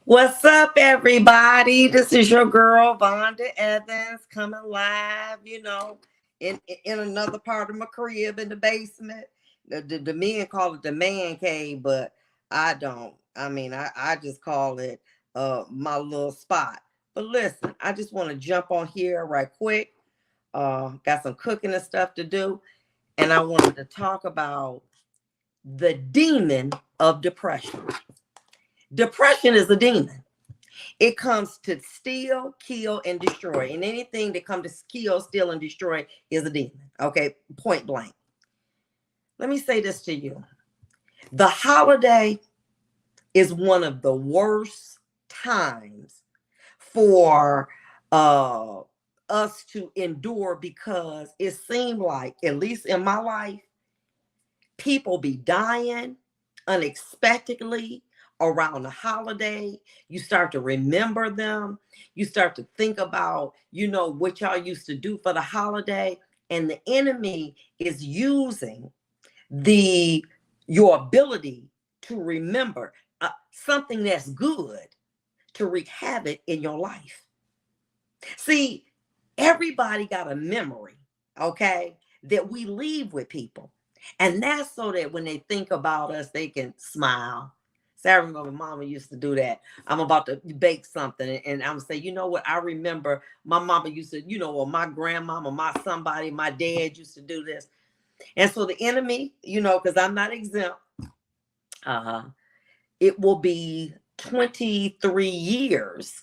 What's up, everybody? This is your girl Vonda Evans coming live. In another part of my crib in the basement. The men call it the man cave, but I don't. I just call it my little spot. But listen, I just want to jump on here right quick. Got some cooking and stuff to do, and I wanted to talk about the demon of depression. Depression is a demon. It comes to steal, kill, and destroy. And anything that comes to kill, steal, and destroy is a demon. Okay, point blank. Let me say this to you. The holiday is one of the worst times for uh us to endure because it seemed like, at least in my life, people be dying unexpectedly around the holiday. You start to remember them. You start to think about, what y'all used to do for the holiday. And the enemy is using the your ability to remember something that's good to wreak havoc in your life. See, everybody got a memory, okay, that we leave with people. And that's so that when they think about us, they can smile. So I remember mama used to do that. I'm about to bake something and I'm say, you know what? I remember my mama used to, or my grandmama, my somebody, my dad used to do this. And so the enemy, because I'm not exempt, uh, it will be 23 years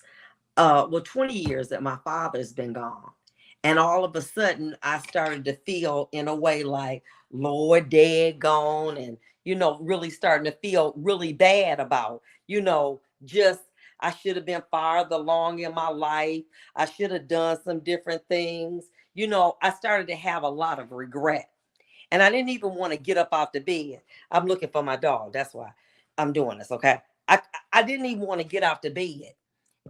20 years that my father's been gone. And all of a sudden, I started to feel in a way like, Lord, dad gone. And, really starting to feel really bad about, just I should have been farther along in my life. I should have done some different things. I started to have a lot of regret. And I didn't even want to get up off the bed. I'm looking for my dog. That's why I'm doing this, okay? I didn't even want to get off the bed.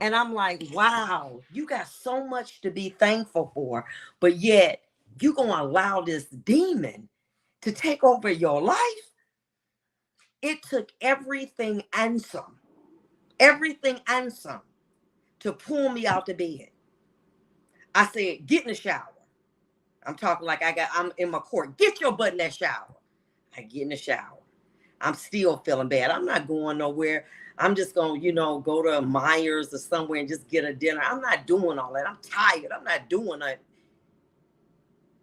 And I'm like, wow, you got so much to be thankful for, but yet you're going to allow this demon to take over your life. It took everything and some to pull me out the bed. I said, get in the shower. I'm talking like I'm in my court. Get your butt in that shower. I get in the shower. I'm still feeling bad. I'm not going nowhere. I'm just going to, go to Myers or somewhere and just get a dinner. I'm not doing all that. I'm tired. I'm not doing it.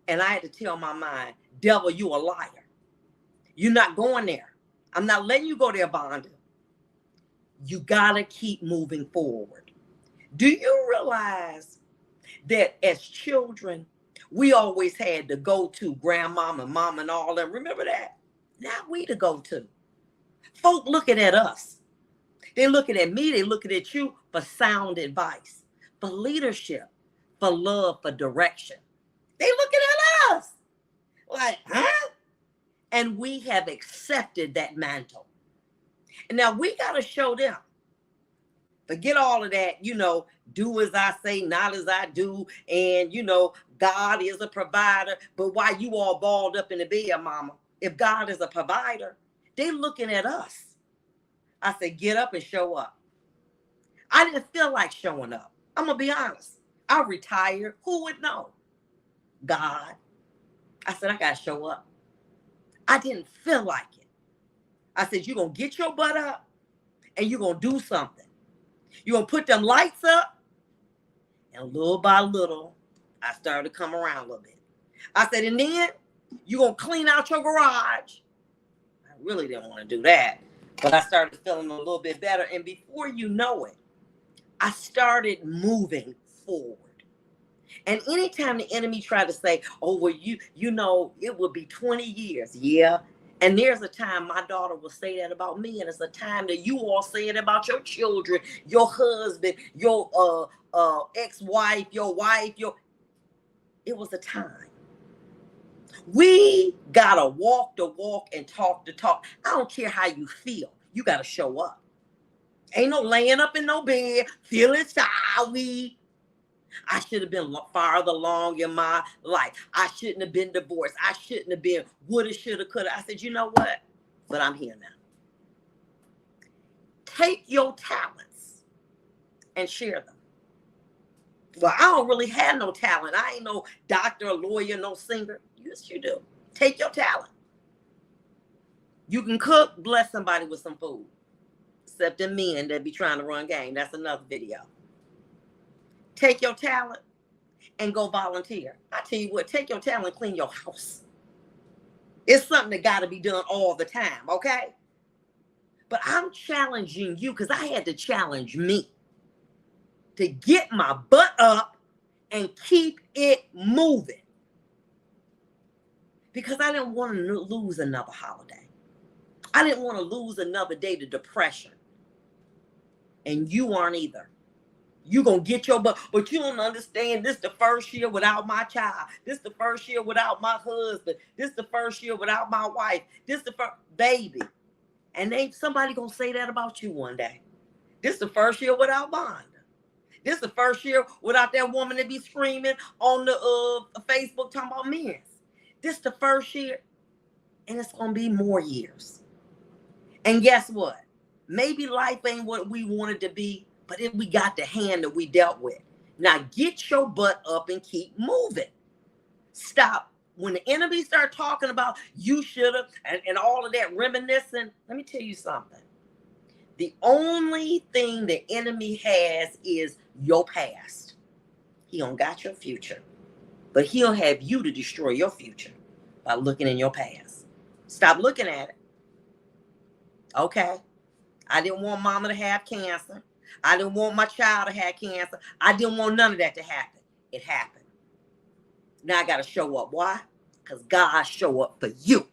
And I had to tell my mind, devil, you a liar. You're not going there. I'm not letting you go there, Vonda. You got to keep moving forward. Do you realize that as children, we always had the go-to grandmama, mom, and all that? Remember that? Now we the go-to. Folk looking at us. They're looking at me. They're looking at you for sound advice, for leadership, for love, for direction. They looking at us like, huh? And we have accepted that mantle. And now we got to show them. Forget all of that, do as I say, not as I do. And, God is a provider. But why you all balled up in the bed, mama? If God is a provider, they looking at us. I said, get up and show up. I didn't feel like showing up. I'm going to be honest. I retired. Who would know? God. I said, I got to show up. I didn't feel like it. I said, you're going to get your butt up and you're going to do something. You're going to put them lights up. And little by little, I started to come around a little bit. I said, and then you're going to clean out your garage. I really didn't want to do that. But I started feeling a little bit better. And before you know it, I started moving forward. And anytime the enemy tried to say, oh, well, it will be 20 years. Yeah. And there's a time my daughter will say that about me. And it's a time that you all say it about your children, your husband, your ex-wife, your wife. It was a time. We got to walk the walk and talk the talk. I don't care how you feel. You got to show up. Ain't no laying up in no bed, feeling sorry. I should have been farther along in my life. I shouldn't have been divorced. I shouldn't have been woulda, shoulda, coulda. I said, you know what? But I'm here now. Take your talents and share them. Well, I don't really have no talent. I ain't no doctor, lawyer, no singer. Yes, you do. Take your talent. You can cook, bless somebody with some food. Except the men that be trying to run game. That's another video. Take your talent and go volunteer. I tell you what, take your talent and clean your house. It's something that got to be done all the time, okay? But I'm challenging you because I had to challenge me to get my butt up and keep it moving. Because I didn't want to lose another holiday. I didn't want to lose another day to depression. And you aren't either. You going to get your butt. But you don't understand, this the first year without my child. This the first year without my husband. This the first year without my wife. This the first baby. And somebody going to say that about you one day. This the first year without Vonda. This the first year without that woman that be screaming on the Facebook talking about men. This the first year, and it's going to be more years. And guess what? Maybe life ain't what we wanted to be, but we got the hand that we dealt with. Now get your butt up and keep moving. Stop. When the enemy start talking about you should have and all of that reminiscing, let me tell you something. The only thing the enemy has is your past. He don't got your future, but he'll have you to destroy your future by looking in your past. Stop looking at it. Okay. I didn't want mama to have cancer. I didn't want my child to have cancer. I didn't want none of that to happen. It happened. Now I got to show up. Why? Because God showed up for you.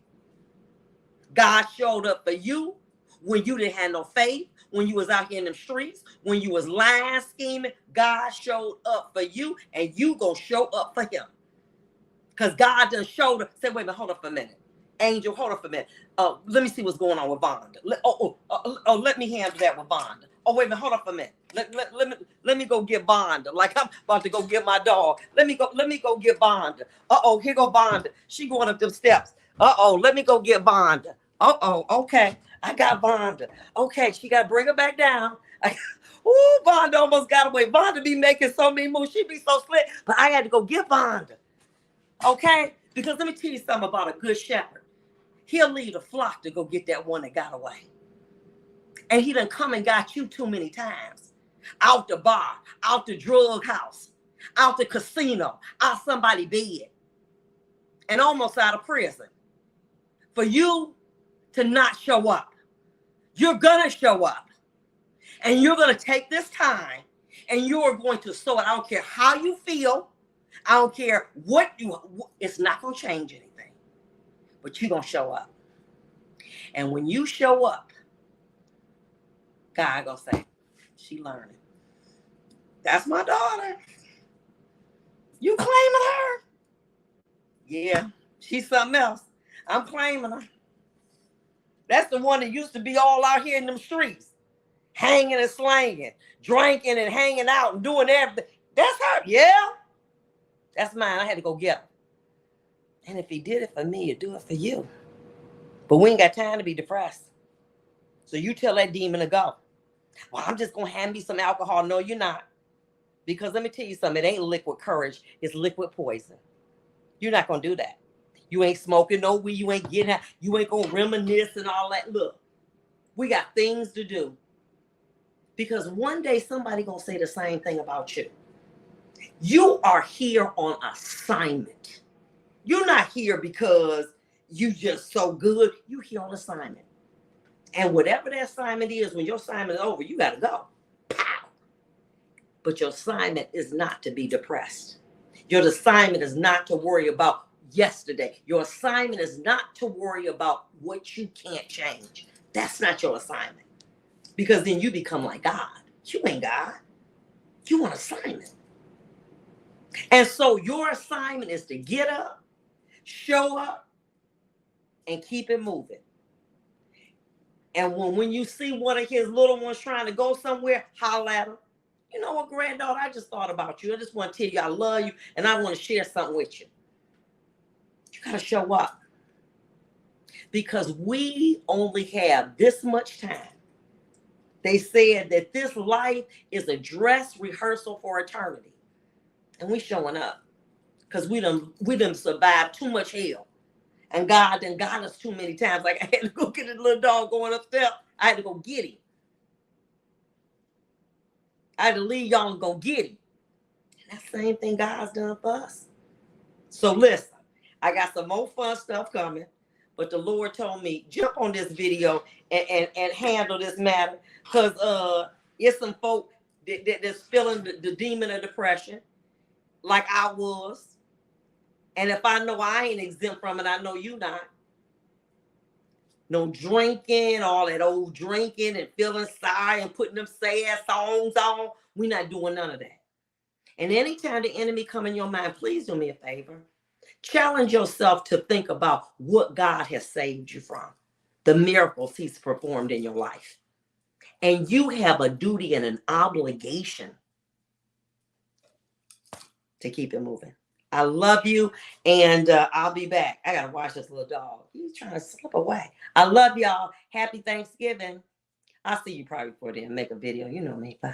God showed up for you when you didn't have no faith, when you was out here in the streets, when you was lying, scheming. God showed up for you, and you going to show up for him. Because God done showed up. Say, wait a minute, hold up for a minute. Angel, hold up for a minute. Let me see what's going on with Vonda. Let me handle that with Vonda. Oh, wait a minute, hold up a minute. Let me go get Vonda. Like I'm about to go get my dog. Let me go get Vonda. Here go Vonda. She going up them steps. Let me go get Vonda. Okay. I got Vonda. Okay, she got to bring her back down. Vonda almost got away. Vonda be making so many moves. She be so slick. But I had to go get Vonda. Okay? Because let me tell you something about a good shepherd. He'll leave the flock to go get that one that got away. And he done come and got you too many times. Out the bar, out the drug house, out the casino, out somebody's bed, and almost out of prison. For you to not show up. You're going to show up. And you're going to take this time and you're going to sow it. I don't care how you feel. I don't care what it's not going to change anything. But you're going to show up. And when you show up, God going to say, she learning. That's my daughter. You claiming her? Yeah, she's something else. I'm claiming her. That's the one that used to be all out here in them streets, hanging and slanging, drinking and hanging out and doing everything. That's her. Yeah. That's mine. I had to go get her. And if he did it for me, he'd do it for you. But we ain't got time to be depressed. So you tell that demon to go. Well, I'm just going to hand me some alcohol. No, you're not. Because let me tell you something. It ain't liquid courage. It's liquid poison. You're not going to do that. You ain't smoking no weed. You ain't getting out. You ain't going to reminisce and all that. Look, we got things to do. Because one day somebody going to say the same thing about you. You are here on assignment. You're not here because you just so good. You here on assignment. And whatever that assignment is, when your assignment is over, you got to go. Pow. But your assignment is not to be depressed. Your assignment is not to worry about yesterday. Your assignment is not to worry about what you can't change. That's not your assignment. Because then you become like God. You ain't God. You on assignment. And so your assignment is to get up, show up, and keep it moving. And when you see one of his little ones trying to go somewhere, holler at him. You know what, granddaughter, I just thought about you. I just want to tell you I love you, and I want to share something with you. You got to show up. Because we only have this much time They said that this life is a dress rehearsal for eternity. And we showing up because we done survived too much hell. And God done got us too many times. Like I had to go get a little dog going upstairs. I had to go get him. I had to leave y'all and go get him. And that same thing God's done for us. So listen, I got some more fun stuff coming. But the Lord told me, jump on this video and handle this matter. Because it's some folk that's feeling the demon of depression, like I was. And if I know I ain't exempt from it, I know you not. No drinking, all that old drinking and feeling sorry and putting them sad songs on. We're not doing none of that. And anytime the enemy come in your mind, please do me a favor. Challenge yourself to think about what God has saved you from, the miracles he's performed in your life. And you have a duty and an obligation to keep it moving. I love you, and I'll be back. I got to watch this little dog. He's trying to slip away. I love y'all. Happy Thanksgiving. I'll see you probably before then. Make a video. You know me. Bye.